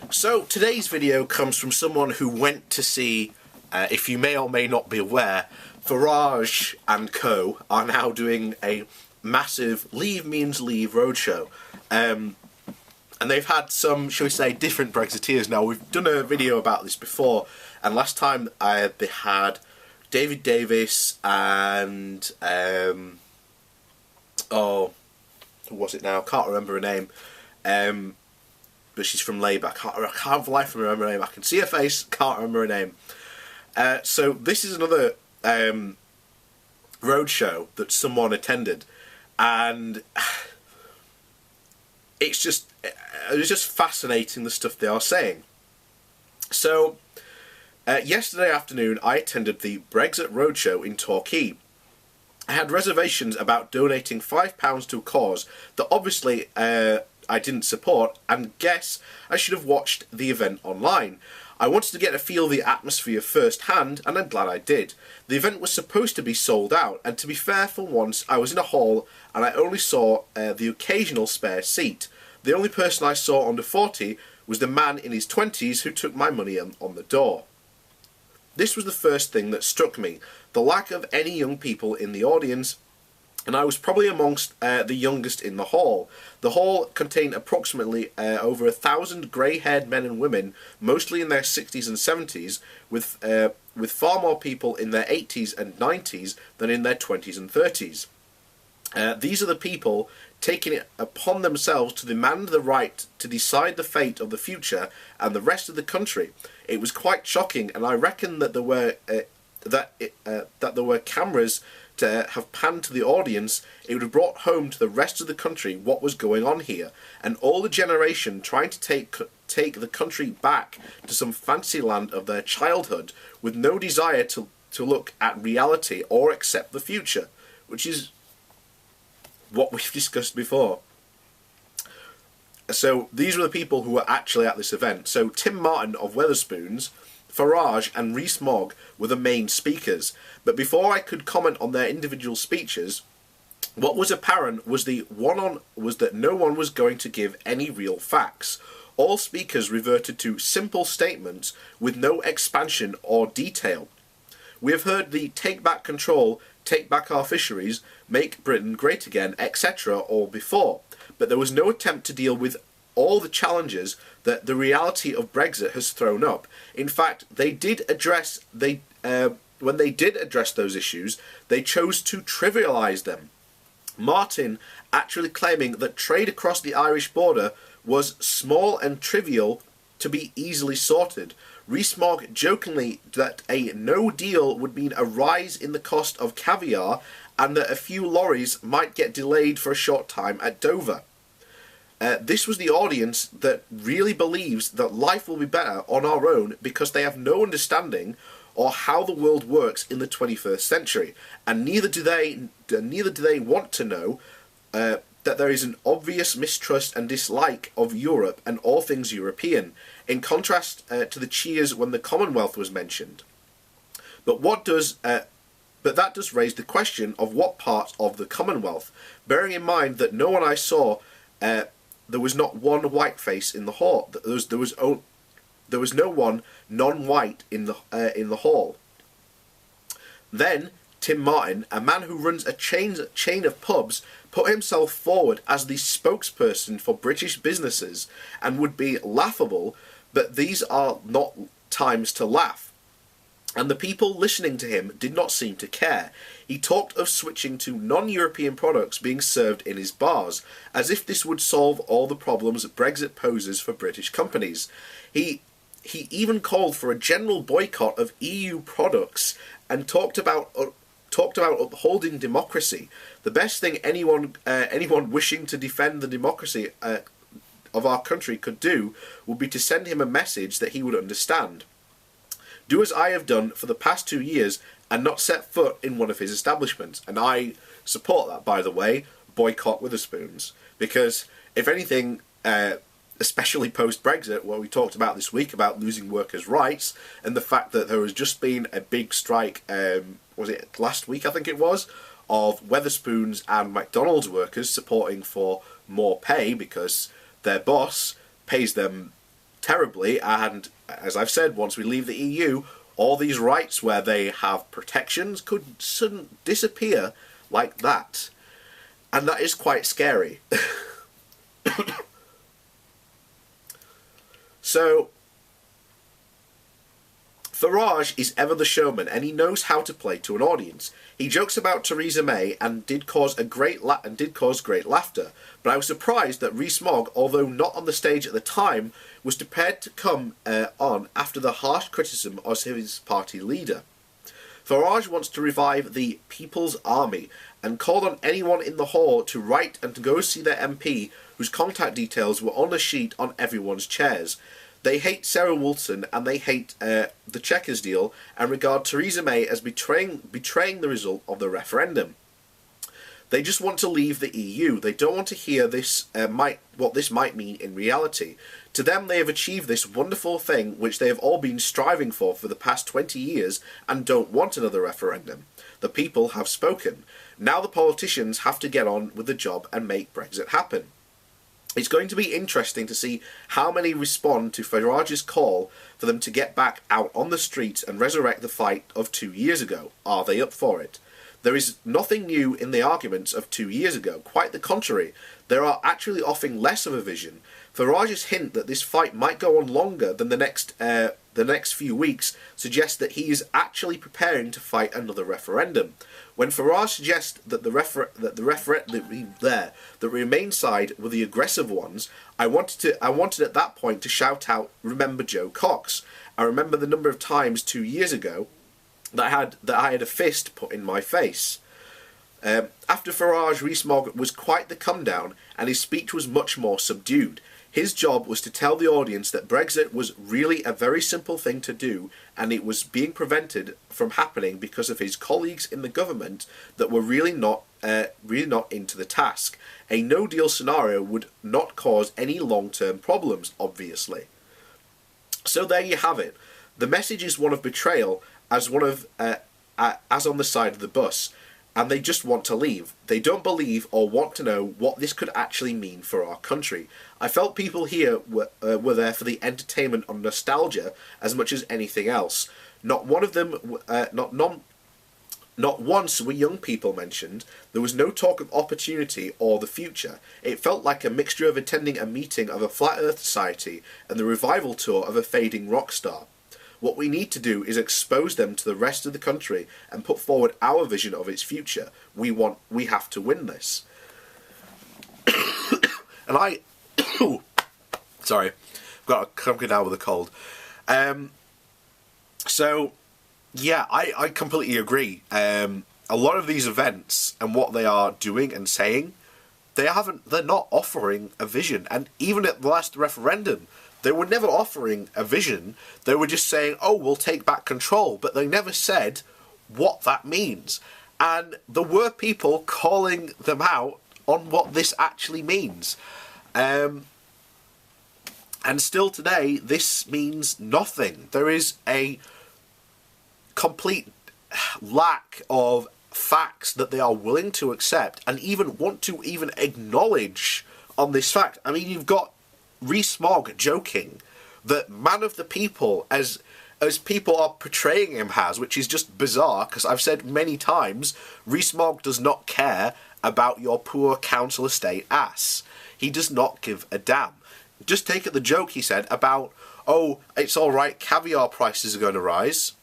So today's video comes from someone who went to see, if you may or may not be aware, Farage and Co are now doing a massive Leave Means Leave roadshow. And they've had some, shall we say, different Brexiteers. Now, we've done a video about this before, and last time they had David Davis and, who was it now? Can't remember her name. But she's from Labour. I can't for life remember her name. I can see her face, can't remember her name. So this is another roadshow that someone attended, and it's just fascinating, the stuff they are saying. So yesterday afternoon I attended the Brexit roadshow in Torquay. I had reservations about donating £5 to a cause that obviously I didn't support, and guess I should have watched the event online. I wanted to get a feel of the atmosphere firsthand, and I'm glad I did. The event was supposed to be sold out, and to be fair, for once I was in a hall and I only saw the occasional spare seat. The only person I saw under 40 was the man in his 20s who took my money on the door. This was the first thing that struck me, the lack of any young people in the audience, and I was probably amongst the youngest in the hall. The hall contained approximately over 1,000 grey-haired men and women, mostly in their 60s and 70s, with far more people in their 80s and 90s than in their 20s and 30s. These are the people taking it upon themselves to demand the right to decide the fate of the future and the rest of the country. It was quite shocking, and I reckon that there were cameras to have panned to the audience. It would have brought home to the rest of the country what was going on here, and all the generation trying to take the country back to some fancy land of their childhood, with no desire to look at reality or accept the future, which is what we've discussed before. So these were the people who were actually at this event. So Tim Martin of Wetherspoons, Farage and Mogg were the main speakers, but before I could comment on their individual speeches, what was apparent was that no one was going to give any real facts. All speakers reverted to simple statements with no expansion or detail. We have heard the take back control, take back our fisheries, make Britain great again, etc. all before, but there was no attempt to deal with all the challenges that the reality of Brexit has thrown up. In fact, when they did address those issues, they chose to trivialise them. Martin actually claiming that trade across the Irish border was small and trivial to be easily sorted. Rees-Mogg jokingly that a no deal would mean a rise in the cost of caviar and that a few lorries might get delayed for a short time at Dover. This was the audience that really believes that life will be better on our own because they have no understanding or how the world works in the 21st century, and neither do they want to know that there is an obvious mistrust and dislike of Europe and all things European, in contrast to the cheers when the Commonwealth was mentioned. But that does raise the question of what part of the Commonwealth, bearing in mind that no one I saw. There was not one white face in the hall. There was no one non-white in the hall. Then Tim Martin, a man who runs a chain of pubs, put himself forward as the spokesperson for British businesses, and would be laughable, but these are not times to laugh. And the people listening to him did not seem to care. He talked of switching to non-European products being served in his bars, as if this would solve all the problems Brexit poses for British companies. He even called for a general boycott of EU products and talked about upholding democracy. The best thing anyone wishing to defend the democracy of our country could do would be to send him a message that he would understand. Do as I have done for the past 2 years and not set foot in one of his establishments. And I support that, by the way, boycott Wetherspoons. Because, if anything, especially post-Brexit, what we talked about this week about losing workers' rights, and the fact that there has just been a big strike, was it last week I think it was, of Wetherspoons and McDonald's workers supporting for more pay because their boss pays them terribly, and as I've said, once we leave the EU, all these rights where they have protections could suddenly disappear like that. And that is quite scary. So, Farage is ever the showman, and he knows how to play to an audience. He jokes about Theresa May and did cause great laughter, but I was surprised that Rees-Mogg, although not on the stage at the time, was prepared to come on after the harsh criticism of his party leader. Farage wants to revive the People's Army and called on anyone in the hall to write and to go see their MP, whose contact details were on a sheet on everyone's chairs. They hate Sarah Wilson and they hate the Chequers deal and regard Theresa May as betraying the result of the referendum. They just want to leave the EU. They don't want to hear this what this might mean in reality. To them, they have achieved this wonderful thing which they have all been striving for the past 20 years and don't want another referendum. The people have spoken. Now the politicians have to get on with the job and make Brexit happen. It's going to be interesting to see how many respond to Farage's call for them to get back out on the streets and resurrect the fight of 2 years ago. Are they up for it? There is nothing new in the arguments of 2 years ago. Quite the contrary. They are actually offering less of a vision. Farage's hint that this fight might go on longer than the next few weeks suggests that he is actually preparing to fight another referendum. When Farage suggests that the Remain side were the aggressive ones, I wanted at that point to shout out, "Remember Joe Cox." I remember the number of times 2 years ago that I had a fist put in my face. After Farage, Rees-Mogg was quite the come down, and his speech was much more subdued. His job was to tell the audience that Brexit was really a very simple thing to do, and it was being prevented from happening because of his colleagues in the government that were really not into the task. A no-deal scenario would not cause any long-term problems, obviously. So there you have it. The message is one of betrayal, as on the side of the bus, and they just want to leave. They don't believe or want to know what this could actually mean for our country. I felt people here were there for the entertainment and nostalgia as much as anything else. Not one of them, not once were young people mentioned. There was no talk of opportunity or the future. It felt like a mixture of attending a meeting of a Flat Earth Society and the revival tour of a fading rock star. What we need to do is expose them to the rest of the country and put forward our vision of its future. We have to win this. And sorry, I've got something down with a cold. So, yeah, I completely agree. A lot of these events and what they are doing and saying, they're not offering a vision. And even at the last referendum, they were never offering a vision. They were just saying, oh, we'll take back control. But they never said what that means. And there were people calling them out on what this actually means. And still today, this means nothing. There is a complete lack of facts that they are willing to accept and even want to even acknowledge on this fact. I mean, you've got Rees-Mogg joking that man of the people, as people are portraying him as, which is just bizarre, because I've said many times, Rees-Mogg does not care about your poor council estate ass. He does not give a damn. Just take it the joke he said about, oh, it's alright, caviar prices are going to rise.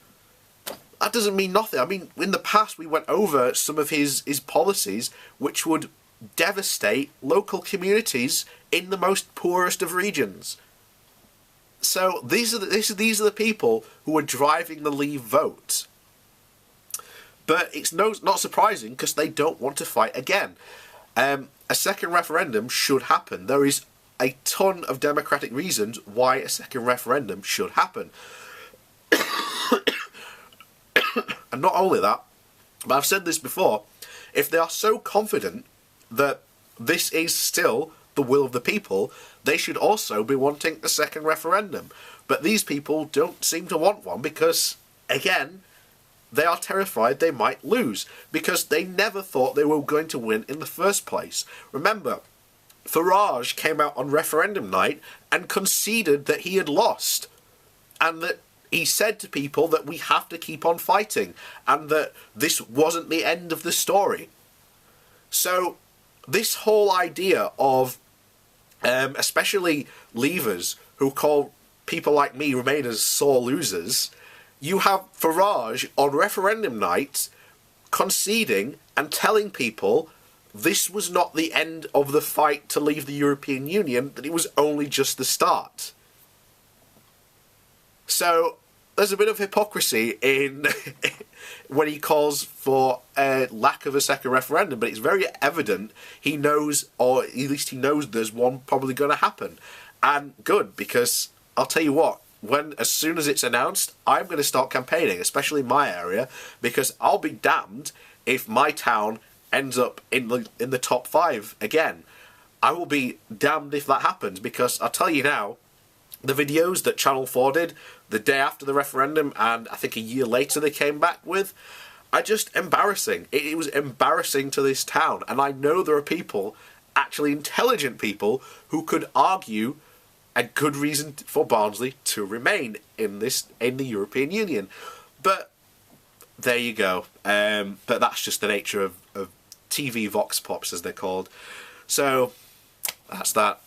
That doesn't mean nothing. I mean, in the past we went over some of his policies which would devastate local communities in the most poorest of regions. So these are the people who are driving the Leave vote. But it's not surprising because they don't want to fight again. A second referendum should happen. There is a ton of democratic reasons why a second referendum should happen. And not only that, but I've said this before, if they are so confident that this is still the will of the people, they should also be wanting a second referendum. But these people don't seem to want one because, again, they are terrified they might lose because they never thought they were going to win in the first place. Remember, Farage came out on referendum night and conceded that he had lost, and that he said to people that we have to keep on fighting, and that this wasn't the end of the story. So this whole idea of, especially Leavers who call people like me Remainers sore losers, you have Farage on referendum night conceding and telling people this was not the end of the fight to leave the European Union, that it was only just the start. So there's a bit of hypocrisy in when he calls for a lack of a second referendum, but it's very evident he knows, or at least he knows there's one probably going to happen. And good, because I'll tell you what, as soon as it's announced, I'm going to start campaigning, especially in my area, because I'll be damned if my town ends up in the top 5 again. I will be damned if that happens, because I'll tell you now, the videos that Channel 4 did the day after the referendum, and I think a year later they came back with, are just embarrassing. It was embarrassing to this town, and I know there are people, actually intelligent people, who could argue a good reason for Barnsley to remain in the European Union. But there you go. But that's just the nature of TV vox pops, as they're called. So that's that.